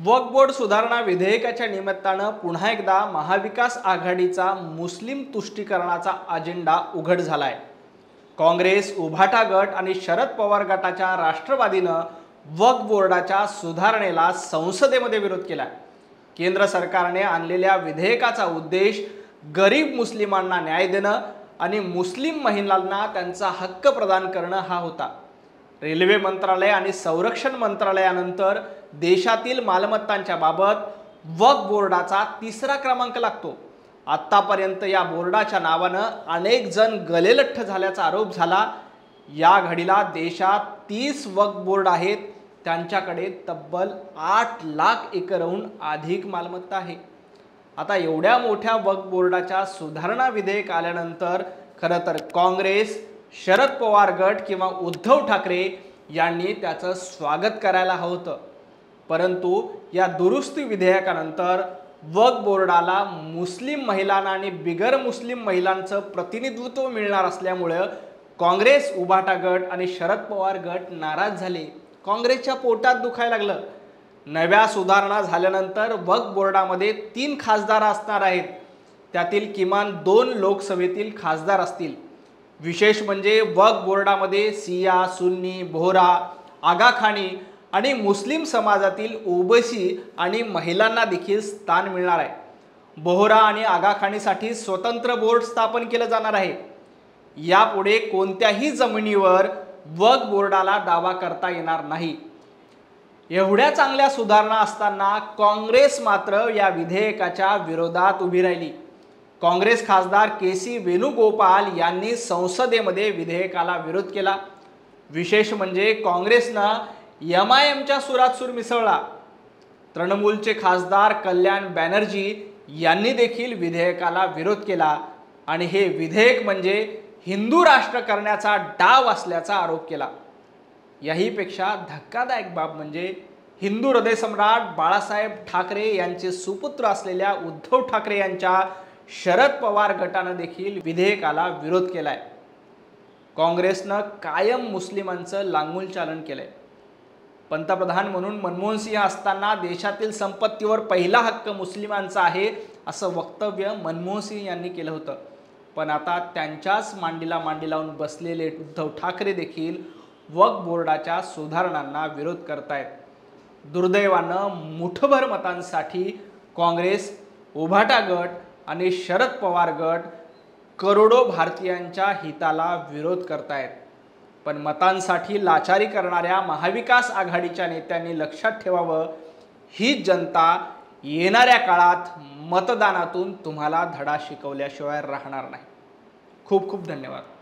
वक्फ board सुधारणा विधेयकाच्या निमित्तानं पुन्हा एकदा महाविकास आघाडीचा मुस्लिम तुष्टीकरणाचा अजेंडा उघड झालाय। काँग्रेस, उभाटा गट आणि शरद पवार गटाच्या राष्ट्रवादीनं वक्फ बोर्डाच्या सुधारणेला संसदेमध्ये विरोध केला। केंद्र सरकारने आणलेल्या विधेयकाचा उद्देश गरीब मुस्लिमांना न्याय देणं आणि मुस्लिम महिलांना त्यांचा हक्क प्रदान करणं हा होता। रेल्वे मंत्रालय आणि संरक्षण मंत्रालयानंतर देशातील मालमत्तांच्या बाबत वक्फ बोर्डाचा तिसरा क्रमांक लागतो। आतापर्यंत या बोर्डाच्या नावानं अनेक जण गलेलठ्ठ झाल्याचा आरोप झाला। या घडीला देशात 30 वक्फ बोर्ड आहेत, त्यांच्याकडे तब्बल 8 लाख एकरहून अधिक मालमत्ता आहे। आता एवढ्या मोठ्या वक्फ बोर्डाच्या सुधारणा विधेयक आल्यानंतर खरं तर काँग्रेस, शरद पवार गट किंवा उद्धव ठाकरे यांनी त्याचं स्वागत करायला हवं होतं, परंतु या दुरुस्ती विधेयकानंतर वक्फ बोर्डाला मुस्लिम महिलांना आणि बिगर मुस्लिम महिलांचं प्रतिनिधित्व मिळणार असल्यामुळे काँग्रेस, उभाटा गट आणि शरद पवार गट नाराज झाले। काँग्रेसच्या पोटात दुखायला लागलं। नव्या सुधारणा झाल्यानंतर वक्फ बोर्डामध्ये 3 खासदार असणार आहेत, त्यातील किमान 2 लोकसभेतील खासदार असतील। विशेष म्हणजे वक्फ बोर्डामध्ये सिया, सुन्नी, बोहरा, आगाखानी आणि मुस्लिम समाजातील ओबीसी आणि महिलांना देखील स्थान मिळणार आहे। बोहरा आणि आगाखानीसाठी स्वतंत्र बोर्ड स्थापन केलं जाणार आहे। यापुढे कोणत्याही जमिनीवर वक्फ बोर्डाला दावा करता येणार नाही। एवढ्या चांगल्या सुधारणा असताना काँग्रेस मात्र या विधेयकाच्या विरोधात उभी राहिली। काँग्रेस खासदार के.सी. वेणुगोपाल यांनी संसदेमध्ये विधेयकाला विरोध केला। विशेष म्हणजे काँग्रेसनं एमआयएमच्या सुरात सूर मिसळला। तृणमूलचे खासदार कल्याण बॅनर्जी यांनी देखील विधेयकाला विरोध केला आणि हे विधेयक म्हणजे हिंदू राष्ट्र करण्याचा डाव असल्याचा आरोप केला। याहीपेक्षा धक्कादायक बाब म्हणजे हिंदू हृदयसम्राट बाळासाहेब ठाकरे यांचे सुपुत्र असलेल्या उद्धव ठाकरे यांच्या शरद पवार गटानं देखील विधेयकाला विरोध केलाय। काँग्रेसनं कायम मुस्लिमांचं लांगुल चालन केलंय। पंतप्रधान म्हणून मनमोहन सिंह असताना देशातील संपत्तीवर पहिला हक्क मुस्लिमांचा आहे असं वक्तव्य मनमोहन सिंह यांनी केलं होतं, पण आता त्यांच्याच मांडीला मांडी लावून बसलेले उद्धव ठाकरे देखील वक्फ बोर्डाच्या सुधारणांना विरोध करतायत। दुर्दैवानं मुठभर मतांसाठी काँग्रेस, उभाटा गट आणि शरद पवार गट करोडो भारतीयांच्या हिताला विरोध करतायत, पण मतांसाठी लाचारी करणाऱ्या महाविकास आघाडीच्या नेत्यांनी लक्षात ठेवावं, ही जनता येणाऱ्या काळात मतदानातून तुम्हाला धडा शिकवल्याशिवाय राहणार नाही। खूप खूप धन्यवाद।